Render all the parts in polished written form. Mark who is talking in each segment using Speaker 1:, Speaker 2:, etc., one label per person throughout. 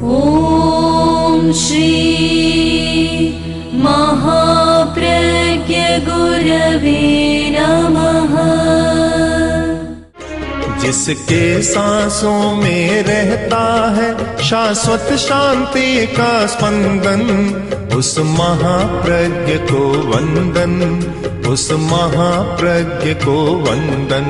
Speaker 1: ॐ श्री महाप्रज्ञ गुरवे नमः।
Speaker 2: जिसके सांसों में रहता है शाश्वत शांति का स्पंदन, उस महाप्रज्ञ को वंदन, उस महाप्रज्ञ को वंदन।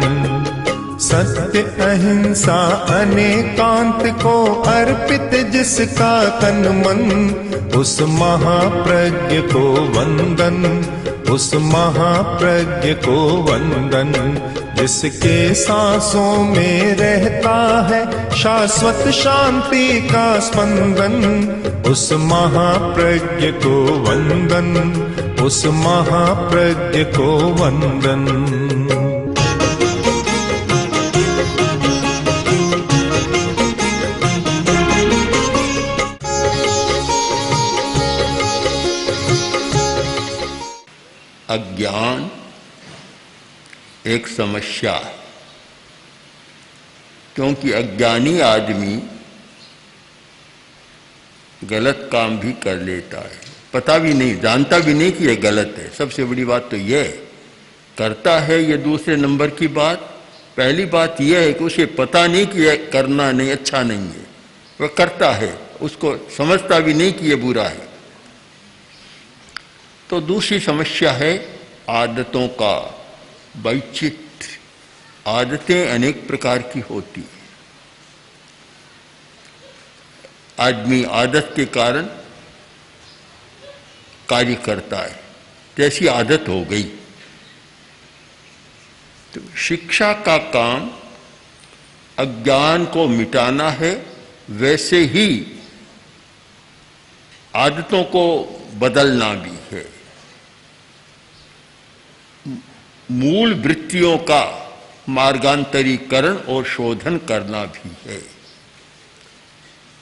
Speaker 2: सत्य अहिंसा अनेकांत को अर्पित जिसका तन मन, उस महाप्रज्ञ को वंदन, उस महाप्रज्ञ को वंदन। जिसके सांसों में रहता है शाश्वत शांति का स्पंदन, उस महाप्रज्ञ को वंदन, उस महाप्रज्ञ को वंदन।
Speaker 3: अज्ञान एक समस्या है, क्योंकि अज्ञानी आदमी गलत काम भी कर लेता है, पता भी नहीं, जानता भी नहीं कि यह गलत है। सबसे बड़ी बात तो यह है, करता है ये दूसरे नंबर की बात। पहली बात यह है कि उसे पता नहीं कि यह करना नहीं अच्छा नहीं है, वह करता है, उसको समझता भी नहीं कि यह बुरा है। तो दूसरी समस्या है आदतों का वैचित्र्य। आदतें अनेक प्रकार की होती हैं। आदमी आदत के कारण कार्य करता है, जैसी आदत हो गई। तो शिक्षा का काम अज्ञान को मिटाना है, वैसे ही आदतों को बदलना भी है। मूल वृत्तियों का मार्गांतरीकरण और शोधन करना भी है।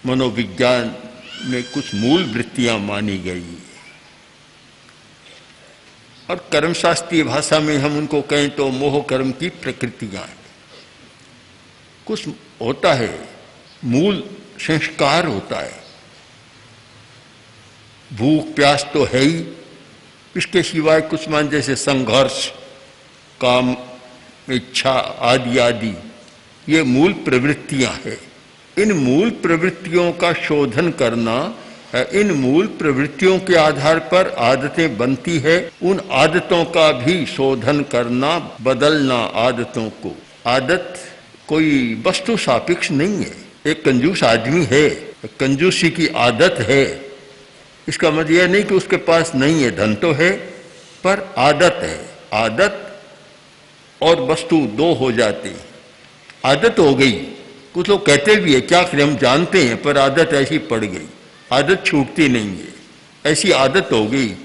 Speaker 3: मनोविज्ञान में कुछ मूल वृत्तियां मानी गई है, और कर्मशास्त्रीय भाषा में हम उनको कहें तो मोह कर्म की प्रकृतियां हैं। कुछ होता है, मूल संस्कार होता है। भूख प्यास तो है ही, इसके सिवाय कुछ मान जैसे संघर्ष, काम, इच्छा आदि आदि, ये मूल प्रवृत्तियां हैं। इन मूल प्रवृत्तियों का शोधन करना है। इन मूल प्रवृत्तियों के आधार पर आदतें बनती है। उन आदतों का भी शोधन करना, बदलना आदतों को। आदत कोई वस्तु सापेक्ष नहीं है। एक कंजूस आदमी है, कंजूसी की आदत है, इसका मतलब यह नहीं कि उसके पास नहीं है, धन तो है, पर आदत है। आदत और वस्तु दो हो जाते हैं। आदत हो गई, कुछ लोग कहते भी है क्या करें हम जानते हैं, पर आदत ऐसी पड़ गई, आदत छूटती नहीं है। ऐसी आदत हो गई,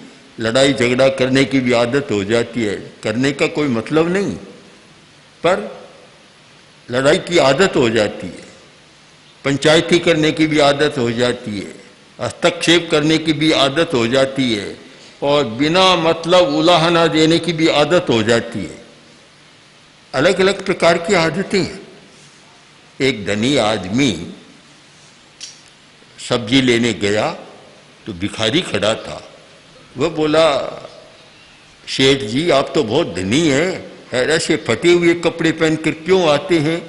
Speaker 3: लड़ाई झगड़ा करने की भी आदत हो जाती है, करने का कोई मतलब नहीं, पर लड़ाई की आदत हो जाती है। पंचायती करने की भी आदत हो जाती है, हस्तक्षेप करने की भी आदत हो जाती है, और बिना मतलब उलाहना देने की भी आदत हो जाती है। अलग अलग प्रकार की आदतें हैं। एक धनी आदमी सब्जी लेने गया तो भिखारी खड़ा था। वह बोला, शेठ जी आप तो बहुत धनी हैं, ऐसे फटे हुए कपड़े पहनकर क्यों आते हैं?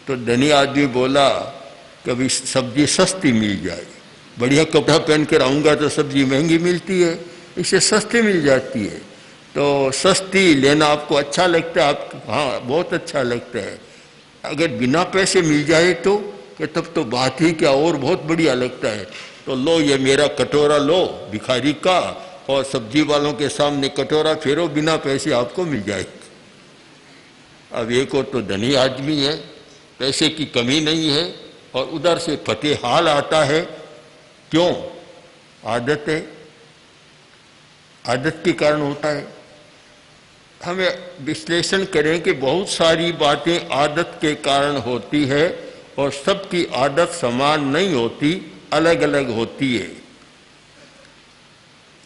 Speaker 3: तो धनी आदमी बोला, कभी सब्जी सस्ती मिल जाए, बढ़िया कपड़ा पहनकर आऊँगा तो सब्जी महंगी मिलती है, इससे सस्ती मिल जाती है। तो सस्ती लेना आपको अच्छा लगता है? आप हाँ बहुत अच्छा लगता है। अगर बिना पैसे मिल जाए तो कि तब तो बात ही क्या, और बहुत बढ़िया लगता है। तो लो ये मेरा कटोरा लो भिखारी का, और सब्जी वालों के सामने कटोरा फेरो, बिना पैसे आपको मिल जाए। अब एक और तो धनी आदमी है, पैसे की कमी नहीं है, और उधर से फतेह हाल आता है। क्यों? आदत है, आदत के कारण होता है। हमें विश्लेषण करें कि बहुत सारी बातें आदत के कारण होती है, और सबकी आदत समान नहीं होती, अलग अलग होती है।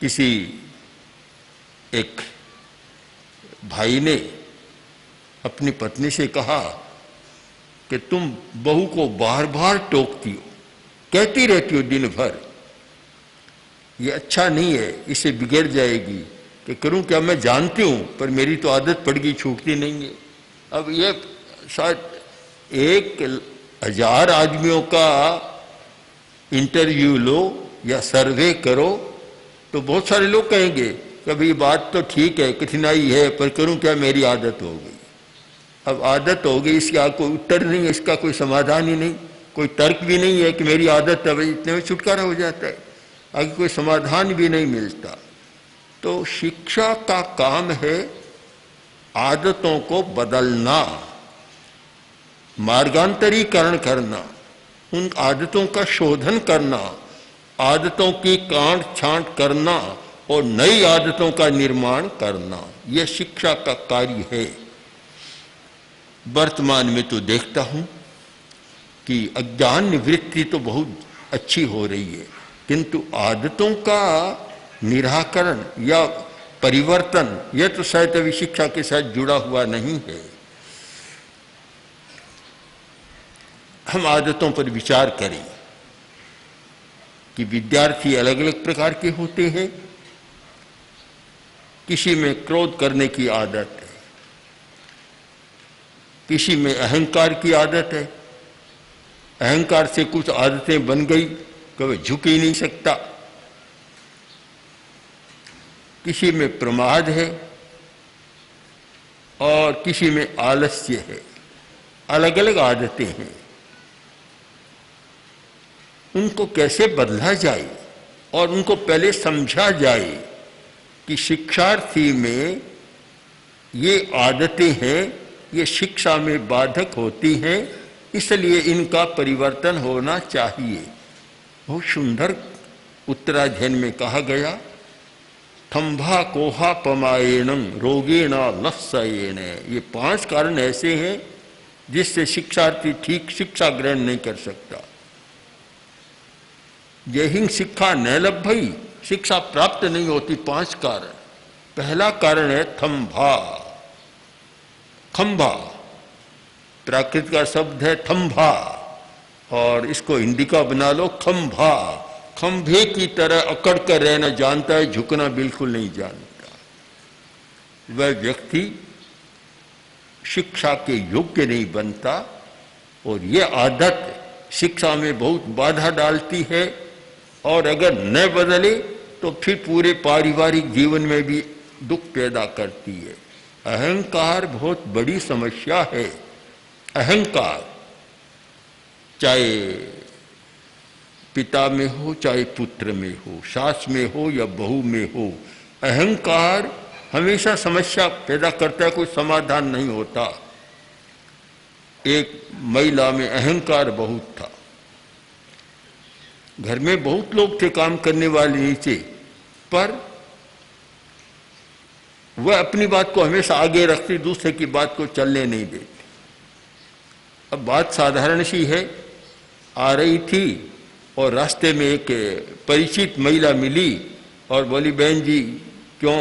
Speaker 3: किसी एक भाई ने अपनी पत्नी से कहा कि तुम बहू को बार बार टोकती हो, कहती रहती हो दिन भर, ये अच्छा नहीं है, इससे बिगड़ जाएगी, कि करूं क्या, मैं जानती हूं पर मेरी तो आदत पड़ गई, छूटती नहीं है। अब ये शायद 1000 आदमियों का इंटरव्यू लो या सर्वे करो तो बहुत सारे लोग कहेंगे कि भाई बात तो ठीक है, कठिनाई है, पर करूं क्या, मेरी आदत हो गई। अब आदत हो गई, इसका कोई उत्तर नहीं है, इसका कोई समाधान ही नहीं, कोई तर्क भी नहीं है कि मेरी आदत है, भाई इतने में छुटकारा हो जाता है, आगे कोई समाधान भी नहीं मिलता। तो शिक्षा का काम है आदतों को बदलना, मार्गांतरीकरण करना, उन आदतों का शोधन करना, आदतों की काट छांट करना और नई आदतों का निर्माण करना, यह शिक्षा का कार्य है। वर्तमान में तो देखता हूं कि अज्ञान निवृत्ति तो बहुत अच्छी हो रही है, किंतु आदतों का निराकरण या परिवर्तन यह तो शायद अभी शिक्षा के साथ जुड़ा हुआ नहीं है। हम आदतों पर विचार करें कि विद्यार्थी अलग अलग प्रकार के होते हैं। किसी में क्रोध करने की आदत है, किसी में अहंकार की आदत है, अहंकार से कुछ आदतें बन गई, कभी झुक ही नहीं सकता। किसी में प्रमाद है और किसी में आलस्य है, अलग अलग आदतें हैं। उनको कैसे बदला जाए और उनको पहले समझा जाए कि शिक्षार्थी में ये आदतें हैं, ये शिक्षा में बाधक होती हैं, इसलिए इनका परिवर्तन होना चाहिए। बहुत सुंदर उत्तराध्ययन में कहा गया, थंभा कोहा पमायेनम रोगेणा लस्सयेन। ये 5 कारण ऐसे हैं जिससे शिक्षार्थी ठीक शिक्षा ग्रहण नहीं कर सकता। यही शिक्षा न लभई, शिक्षा प्राप्त नहीं होती। 5 कारण। पहला कारण है थंभा, खंभा, प्राकृत का शब्द है थंभा और इसको हिंदी का बना लो खंभा। खंभे की तरह अकड़ कर रहना जानता है, झुकना बिल्कुल नहीं जानता। वह व्यक्ति शिक्षा के योग्य नहीं बनता और यह आदत शिक्षा में बहुत बाधा डालती है और अगर न बदले तो फिर पूरे पारिवारिक जीवन में भी दुख पैदा करती है। अहंकार बहुत बड़ी समस्या है। अहंकार चाहे पिता में हो, चाहे पुत्र में हो, सास में हो या बहू में हो, अहंकार हमेशा समस्या पैदा करता है, कोई समाधान नहीं होता। एक महिला में अहंकार बहुत था, घर में बहुत लोग थे काम करने वाले नीचे, पर वह अपनी बात को हमेशा आगे रखती, दूसरे की बात को चलने नहीं देती। अब बात साधारण सी है, आ रही थी और रास्ते में एक परिचित महिला मिली और बोली, बहन जी क्यों,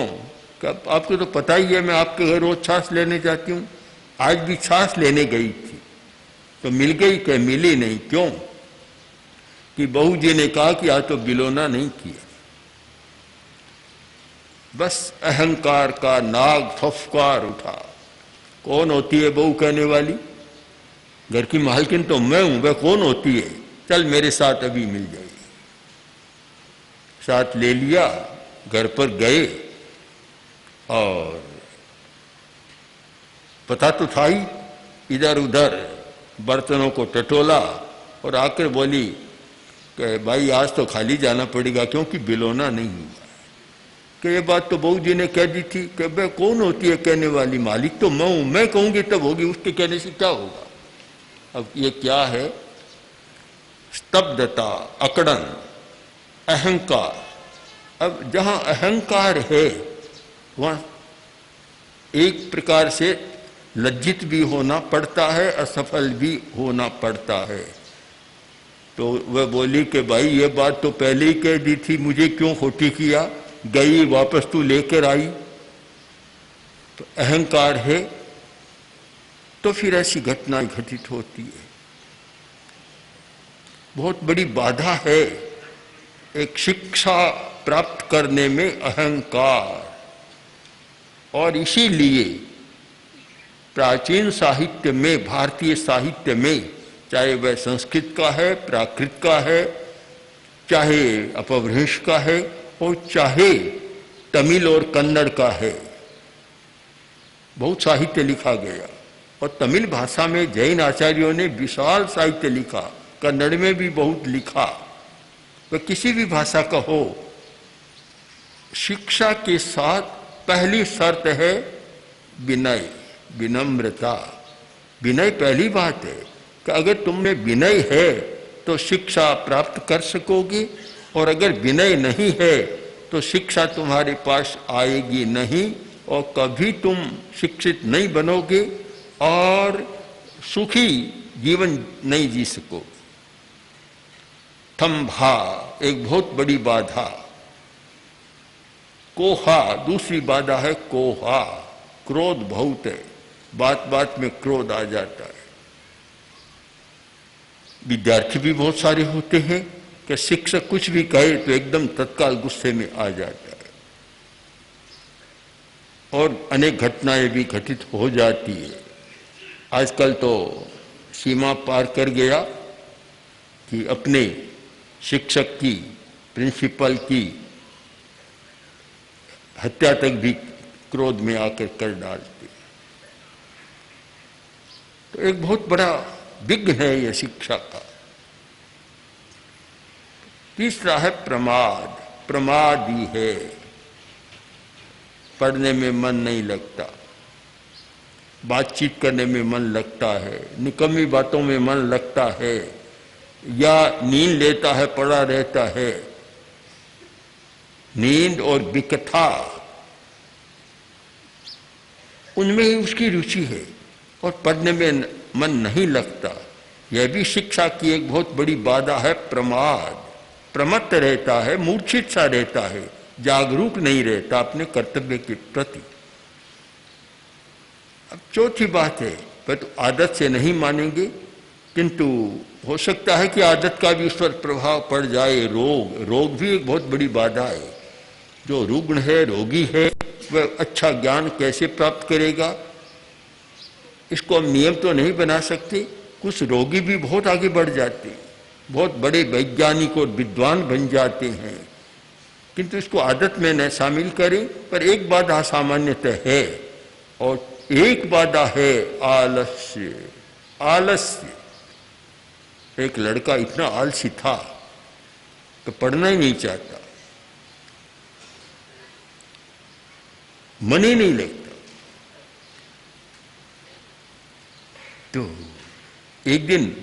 Speaker 3: आपको तो पता ही है मैं आपके घर रोज छाछ लेने जाती हूँ, आज भी छाछ लेने गई थी तो मिल गई क्या? मिली नहीं। क्यों? कि बहू जी ने कहा कि आज तो बिलोना नहीं किया। बस अहंकार का नाग फफकार उठा। कौन होती है बहू कहने वाली? घर की मालकिन तो मैं हूं, वह कौन होती है? चल मेरे साथ अभी मिल जाएगी। साथ ले लिया, घर पर गए और पता तो था ही, इधर उधर बर्तनों को टटोला और आकर बोली कि भाई आज तो खाली जाना पड़ेगा क्योंकि बिलोना नहीं हुआ। कि ये बात तो बहू जी ने कह दी थी कि भाई कौन होती है कहने वाली? मालिक तो मैं हूं, मैं कहूंगी तब होगी, उसके कहने से क्या होगा? अब ये क्या है? स्तब्धता, अकड़न, अहंकार। अब जहां अहंकार है वहां एक प्रकार से लज्जित भी होना पड़ता है, असफल भी होना पड़ता है। तो वह बोली कि भाई ये बात तो पहले ही कह दी थी, मुझे क्यों खोटी किया? गई वापस तू लेकर आई। तो अहंकार है तो फिर ऐसी घटनाएं घटित होती है। बहुत बड़ी बाधा है एक शिक्षा प्राप्त करने में, अहंकार। और इसीलिए प्राचीन साहित्य में, भारतीय साहित्य में, चाहे वह संस्कृत का है, प्राकृत का है, चाहे अपभ्रंश का है, और चाहे तमिल और कन्नड़ का है, बहुत साहित्य लिखा गया। और तमिल भाषा में जैन आचार्यों ने विशाल साहित्य लिखा, कन्नड़ में भी बहुत लिखा। तो किसी भी भाषा का हो, शिक्षा के साथ पहली शर्त है विनय, विनम्रता। विनय पहली बात है कि अगर तुम में विनय है तो शिक्षा प्राप्त कर सकोगे, और अगर विनय नहीं है तो शिक्षा तुम्हारे पास आएगी नहीं, और कभी तुम शिक्षित नहीं बनोगे और सुखी जीवन नहीं जी सकोगे। थम्भा एक बहुत बड़ी बाधा। कोहा दूसरी बाधा है, कोहा, क्रोध बहुत है, बात बात में क्रोध आ जाता है। विद्यार्थी भी बहुत सारे होते हैं कि शिक्षक कुछ भी कहे तो एकदम तत्काल गुस्से में आ जाता है, और अनेक घटनाएं भी घटित हो जाती है। आजकल तो सीमा पार कर गया कि अपने शिक्षक की, प्रिंसिपल की हत्या तक भी क्रोध में आकर कर डालते। तो एक बहुत बड़ा विघ्न है यह शिक्षा का। तीसरा है प्रमाद। प्रमाद ही है, पढ़ने में मन नहीं लगता, बातचीत करने में मन लगता है, निकम्मी बातों में मन लगता है, या नींद लेता है, पड़ा रहता है। नींद और विकथा, उनमें ही उसकी रुचि है, और पढ़ने में मन नहीं लगता। यह भी शिक्षा की एक बहुत बड़ी बाधा है, प्रमाद। प्रमत्त रहता है, मूर्छित सा रहता है, जागरूक नहीं रहता अपने कर्तव्य के प्रति। अब चौथी बात है, वह तो आदत से नहीं मानेंगे, किंतु हो सकता है कि आदत का भी उस पर प्रभाव पड़ जाए। रोग, रोग भी एक बहुत बड़ी बाधा है। जो रुग्ण है, रोगी है, वह अच्छा ज्ञान कैसे प्राप्त करेगा? इसको हम नियम तो नहीं बना सकते। कुछ रोगी भी बहुत आगे बढ़ जाते हैं, बहुत बड़े वैज्ञानिक और विद्वान बन जाते हैं, किंतु इसको आदत में न शामिल करें। पर एक बाधा सामान्यतः है, और एक बाधा है आलस्य। आलस्य, एक लड़का इतना आलसी था कि पढ़ना ही नहीं चाहता, मन ही नहीं लगता। तो एक दिन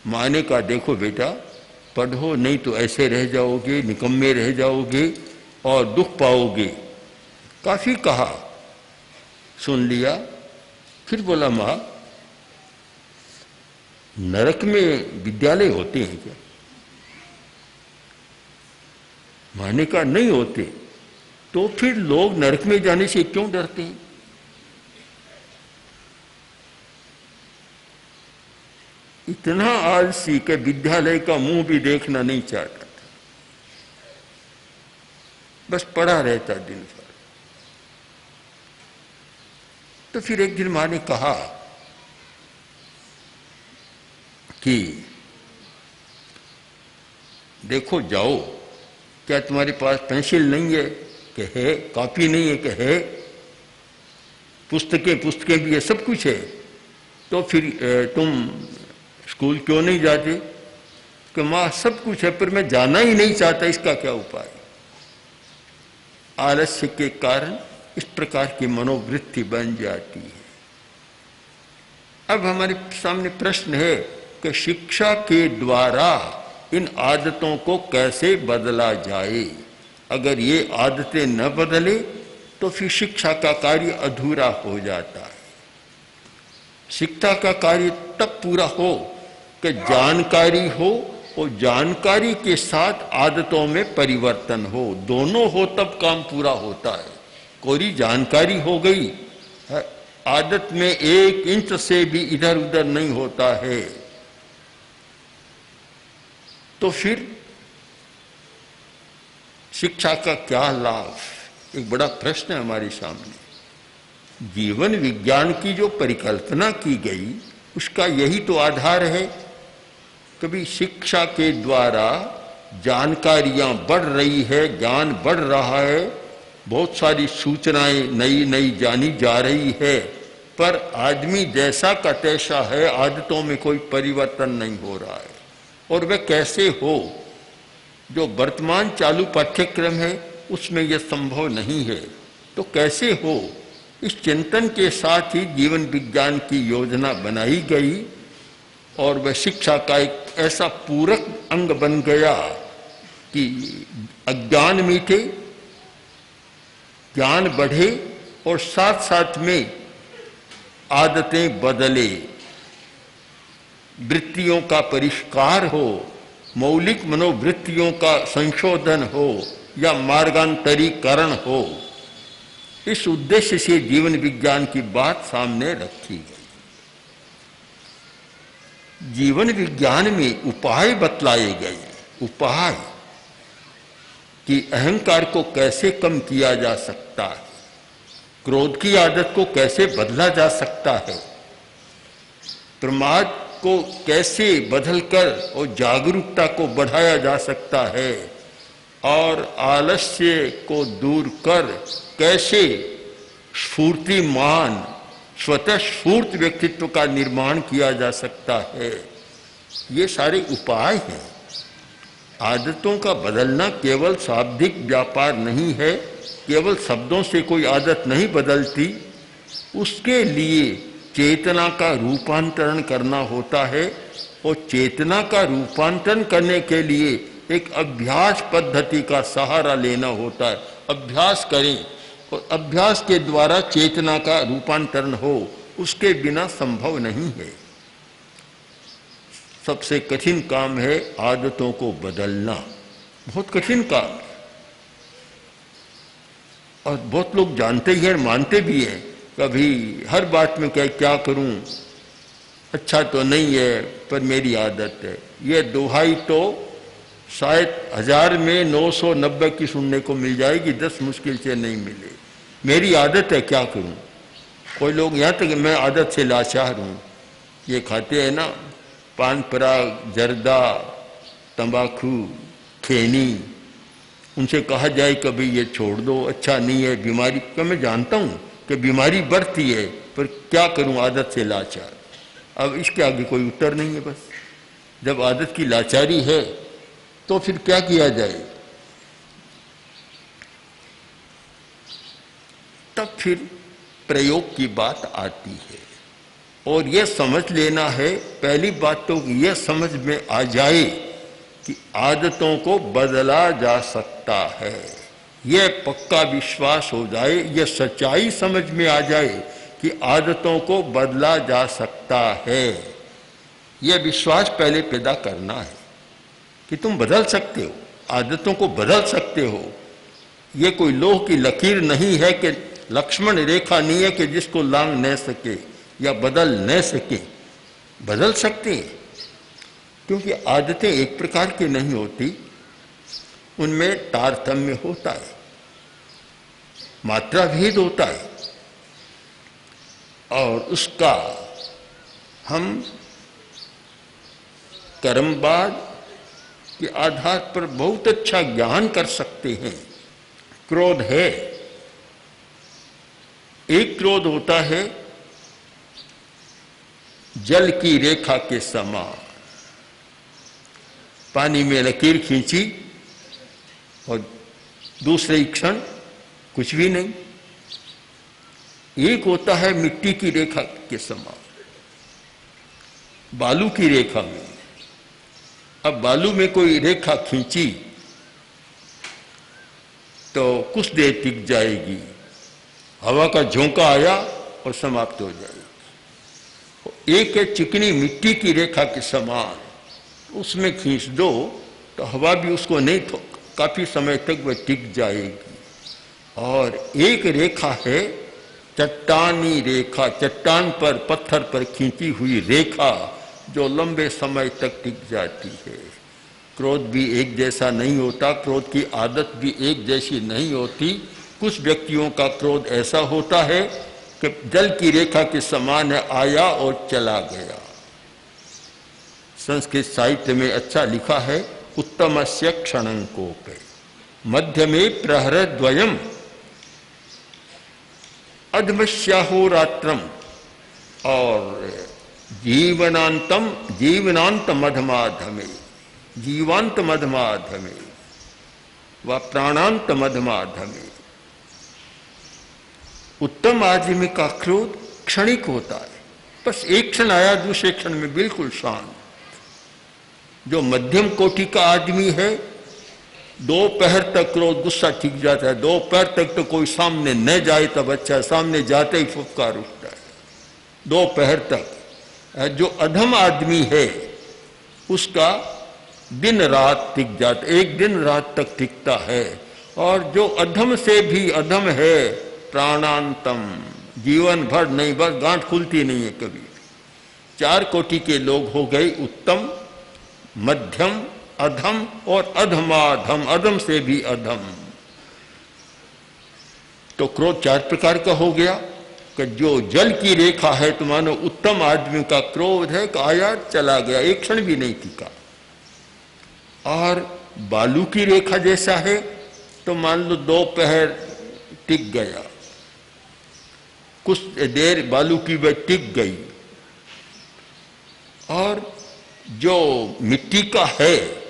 Speaker 3: माँ ने कहा, देखो बेटा, पढ़ो नहीं तो ऐसे रह जाओगे, निकम्मे रह जाओगे और दुख पाओगे। काफी कहा, सुन लिया। फिर बोला, माँ, नरक में विद्यालय होते हैं क्या? माँ ने कहा, नहीं होते। तो फिर लोग नरक में जाने से क्यों डरते हैं? इतना आलसी के विद्यालय का मुंह भी देखना नहीं चाहता था, बस पड़ा रहता दिन भर। तो फिर एक दिन माँ ने कहा कि देखो, जाओ, क्या तुम्हारे पास पेंसिल नहीं है? कि है। कॉपी नहीं है? कि है। पुस्तकें भी है, सब कुछ है। तो फिर तुम स्कूल क्यों नहीं जाते? कि माँ, सब कुछ है पर मैं जाना ही नहीं चाहता, इसका क्या उपाय? आलस्य के कारण इस प्रकार की मनोवृत्ति बन जाती है। अब हमारे सामने प्रश्न है कि शिक्षा के द्वारा इन आदतों को कैसे बदला जाए। अगर ये आदतें न बदले तो फिर शिक्षा का कार्य अधूरा हो जाता है। शिक्षा का कार्य तब पूरा हो कि जानकारी हो, और जानकारी के साथ आदतों में परिवर्तन हो। दोनों हो तब काम पूरा होता है। कोई जानकारी हो गई, आदत में 1 इंच से भी इधर उधर नहीं होता है। तो फिर शिक्षा का क्या लाभ? एक बड़ा प्रश्न है हमारे सामने। जीवन विज्ञान की जो परिकल्पना की गई उसका यही तो आधार है। कभी शिक्षा के द्वारा जानकारियां बढ़ रही है, ज्ञान बढ़ रहा है, बहुत सारी सूचनाएं नई नई जानी जा रही है, पर आदमी जैसा का तैसा है, आदतों में कोई परिवर्तन नहीं हो रहा है। और वह कैसे हो? जो वर्तमान चालू पाठ्यक्रम है उसमें यह संभव नहीं है। तो कैसे हो? इस चिंतन के साथ ही जीवन विज्ञान की योजना बनाई गई और वह शिक्षा का एक ऐसा पूरक अंग बन गया कि अज्ञान मिटे, ज्ञान बढ़े और साथ साथ में आदतें बदले, वृत्तियों का परिष्कार हो, मौलिक मनोवृत्तियों का संशोधन हो या मार्गांतरीकरण हो। इस उद्देश्य से जीवन विज्ञान की बात सामने रखी गई। जीवन विज्ञान में उपाय बतलाए गए। उपाय कि अहंकार को कैसे कम किया जा सकता है, क्रोध की आदत को कैसे बदला जा सकता है, प्रमाद को कैसे बदलकर और जागरूकता को बढ़ाया जा सकता है, और आलस्य को दूर कर कैसे स्फूर्तिमान स्वतः स्फूर्त व्यक्तित्व का निर्माण किया जा सकता है। ये सारे उपाय हैं। आदतों का बदलना केवल शाब्दिक व्यापार नहीं है, केवल शब्दों से कोई आदत नहीं बदलती, उसके लिए चेतना का रूपांतरण करना होता है। और चेतना का रूपांतरण करने के लिए एक अभ्यास पद्धति का सहारा लेना होता है। अभ्यास करें और अभ्यास के द्वारा चेतना का रूपांतरण हो, उसके बिना संभव नहीं है। सबसे कठिन काम है आदतों को बदलना, बहुत कठिन काम है। और बहुत लोग जानते ही हैं, मानते भी हैं। कभी हर बात में क्या करूं, अच्छा तो नहीं है पर मेरी आदत है। ये दोहाई तो शायद 1000 में 990 की सुनने को मिल जाएगी, 10 मुश्किल से नहीं मिले। मेरी आदत है, क्या करूं। कोई लोग यहाँ तक मैं आदत से लाचार हूँ, ये खाते हैं ना पान पराग, जर्दा, तंबाकू, खैनी, उनसे कहा जाए कभी ये छोड़ दो, अच्छा नहीं है, बीमारी का मैं जानता हूँ कि बीमारी बढ़ती है, पर क्या करूँ, आदत से लाचार। अब इसके आगे कोई उत्तर नहीं है। बस जब आदत की लाचारी है तो फिर क्या किया जाए? तब फिर प्रयोग की बात आती है। और यह समझ लेना है, पहली बात तो यह समझ में आ जाए कि आदतों को बदला जा सकता है। यह पक्का विश्वास हो जाए, यह सच्चाई समझ में आ जाए कि आदतों को बदला जा सकता है। यह विश्वास पहले पैदा करना है कि तुम बदल सकते हो, आदतों को बदल सकते हो। यह कोई लोह की लकीर नहीं है, कि लक्ष्मण रेखा नहीं है कि जिसको लांघ न सके या बदल न सके। बदल सकते हैं, क्योंकि आदतें एक प्रकार की नहीं होती, उनमें तारतम्य होता है, मात्रा भेद होता है, और उसका हम कर्मवाद के आधार पर बहुत अच्छा ज्ञान कर सकते हैं। क्रोध है, एक क्रोध होता है जल की रेखा के समान, पानी में लकीर खींची और दूसरे क्षण कुछ भी नहीं। एक होता है मिट्टी की रेखा के समान, बालू की रेखा में। अब बालू में कोई रेखा खींची तो कुछ देर टिक जाएगी, हवा का झोंका आया और समाप्त हो जाएगी। एक है चिकनी मिट्टी की रेखा के समान, उसमें खींच दो तो हवा भी उसको नहीं, काफी समय तक वह टिक जाएगी। और एक रेखा है चट्टानी रेखा, चट्टान पर पत्थर पर खींची हुई रेखा, जो लंबे समय तक टिक जाती है। क्रोध भी एक जैसा नहीं होता, क्रोध की आदत भी एक जैसी नहीं होती। कुछ व्यक्तियों का क्रोध ऐसा होता है कि जल की रेखा के समान है, आया और चला गया। संस्कृत साहित्य में अच्छा लिखा है, उत्तमस्य क्षणंकोपे मध्य में प्रहर द्वयम अधमस्याहोरात्रम और जीवनांत मधमाधमे, जीवांत मधमाधमे व प्राणांत मधमाधमे। उत्तम आदमी का क्रोध क्षणिक होता है, बस एक क्षण आया, दूसरे क्षण में बिल्कुल शांत। जो मध्यम कोटि का आदमी है, दोपहर तक क्रोध गुस्सा ठीक जाता है, दोपहर तक तो कोई सामने न जाए तब अच्छा, सामने जाते ही फुफकार उठता है दोपहर तक। जो अधम आदमी है उसका दिन रात टिक जाता, एक दिन रात तक टिकता है। और जो अधम से भी अधम है, प्राणांतम, जीवन भर नहीं, बस गांठ खुलती नहीं है कभी। 4 कोटि के लोग हो गए, उत्तम, मध्यम, अधम और अधमाधम, अधम से भी अधम। तो क्रोध 4 प्रकार का हो गया कि जो जल की रेखा है तो मानो उत्तम आदमी का क्रोध है कि आया चला गया, एक क्षण भी नहीं टिका। और बालू की रेखा जैसा है तो मान लो दोपहर टिक गया, कुछ देर बालू की वह टिक गई। और जो मिट्टी का है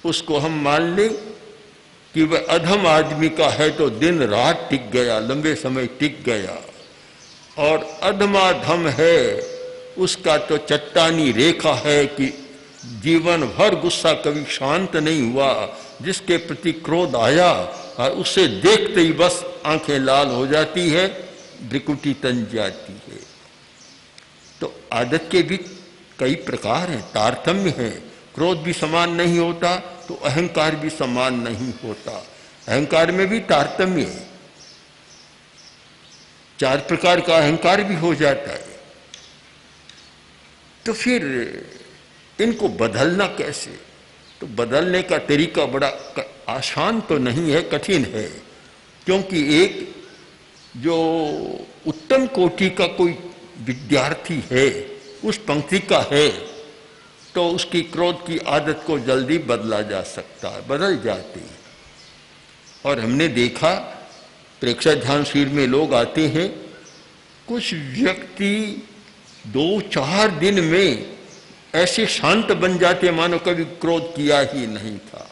Speaker 3: उसको हम मान लें कि वह अधम आदमी का है तो दिन रात टिक गया, लंबे समय टिक गया। और अधमाधम है उसका तो चट्टानी रेखा है कि जीवन भर गुस्सा कभी शांत नहीं हुआ। जिसके प्रति क्रोध आया और उसे देखते ही बस आंखें लाल हो जाती है, भ्रिकुटी तन जाती है। तो आदत के भी कई प्रकार हैं, तारतम्य है। क्रोध भी समान नहीं होता तो अहंकार भी समान नहीं होता, अहंकार में भी तारतम्य है। 4 प्रकार का अहंकार भी हो जाता है। तो फिर इनको बदलना कैसे? तो बदलने का तरीका बड़ा आसान तो नहीं है, कठिन है। क्योंकि एक जो उत्तम कोटि का कोई विद्यार्थी है, उस पंक्ति का है, तो उसकी क्रोध की आदत को जल्दी बदला जा सकता है, बदल जाती है। और हमने देखा प्रेक्षक ध्यान शिविर में लोग आते हैं, कुछ व्यक्ति 2-4 दिन में ऐसे शांत बन जाते मानो कभी क्रोध किया ही नहीं था।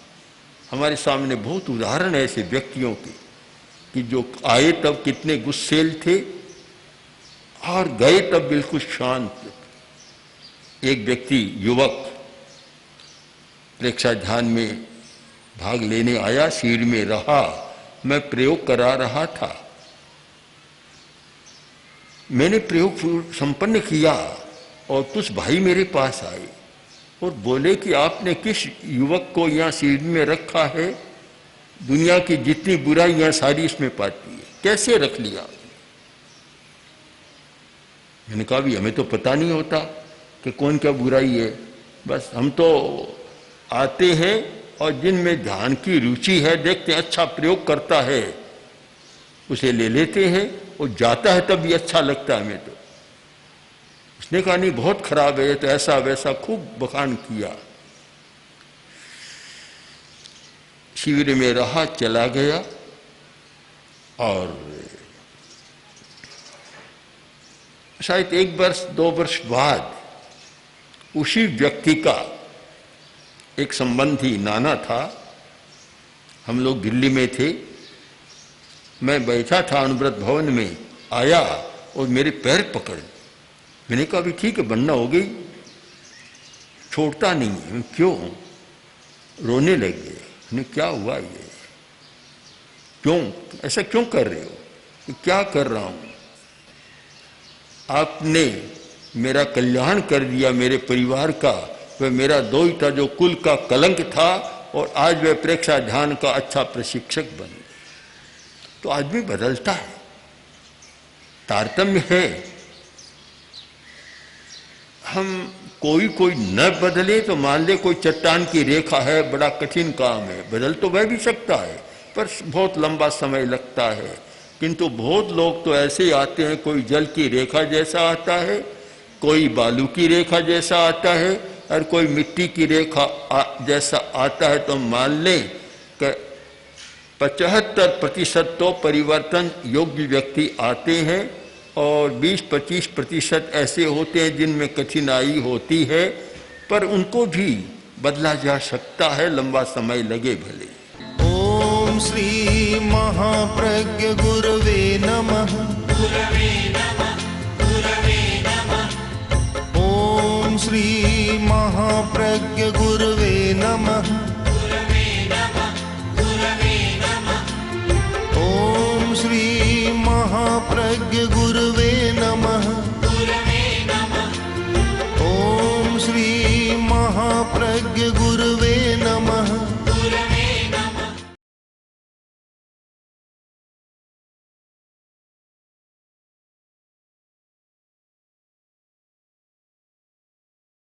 Speaker 3: हमारे सामने बहुत उदाहरण है ऐसे व्यक्तियों के कि जो आए तब कितने गुस्सेल थे और गए तब बिल्कुल शांत। एक व्यक्ति युवक प्रेक्षा ध्यान में भाग लेने आया, शिविर में रहा, मैं प्रयोग करा रहा था। मैंने प्रयोग संपन्न किया और कुछ भाई मेरे पास आए और बोले कि आपने किस युवक को यहाँ शिविर में रखा है? दुनिया की जितनी बुराइयां सारी इसमें पाती है, कैसे रख लिया? मैंने कहा भी हमें तो पता नहीं होता कि कौन क्या बुराई है, बस हम तो आते हैं और जिनमें ध्यान की रुचि है देखते हैं अच्छा प्रयोग करता है उसे ले लेते हैं, और जाता है तब भी अच्छा लगता है हमें। तो उसने कहा नहीं बहुत खराब है, तो ऐसा वैसा खूब बखान किया। शिविर में रहा, चला गया। और शायद 1 वर्ष 2 वर्ष बाद उसी व्यक्ति का एक संबंधी नाना था, हम लोग दिल्ली में थे, मैं बैठा था अनुव्रत भवन में, आया और मेरे पैर पकड़। मैंने कहा भी ठीक है बनना हो गई, छोड़ता नहीं है। क्यों? रोने लगे। मैंने क्या हुआ ये, क्यों ऐसा क्यों कर रहे हो? क्या कर रहा हूं? आपने मेरा कल्याण कर दिया, मेरे परिवार का। वह मेरा दोहिता जो कुल का कलंक था और आज वह प्रेक्षा ध्यान का अच्छा प्रशिक्षक बन गया। तो आदमी बदलता है, तारतम्य है। हम कोई न बदले तो मान ले कोई चट्टान की रेखा है, बड़ा कठिन काम है, बदल तो वह भी सकता है पर बहुत लंबा समय लगता है। किंतु बहुत लोग तो ऐसे आते हैं, कोई जल की रेखा जैसा आता है, कोई बालू की रेखा जैसा आता है और कोई मिट्टी की रेखा जैसा आता है। तो मान लें कि 75% तो परिवर्तन योग्य व्यक्ति आते हैं और 20-25% ऐसे होते हैं जिनमें कठिनाई होती है, पर उनको भी बदला जा सकता है, लंबा समय लगे भले।
Speaker 2: ओम श्री महाप्रज्ञ गुरवे नमः।
Speaker 4: गुरवे नमः, गुरवे नमः।
Speaker 2: ओम श्री महाप्रज्ञ गुरवे नमः।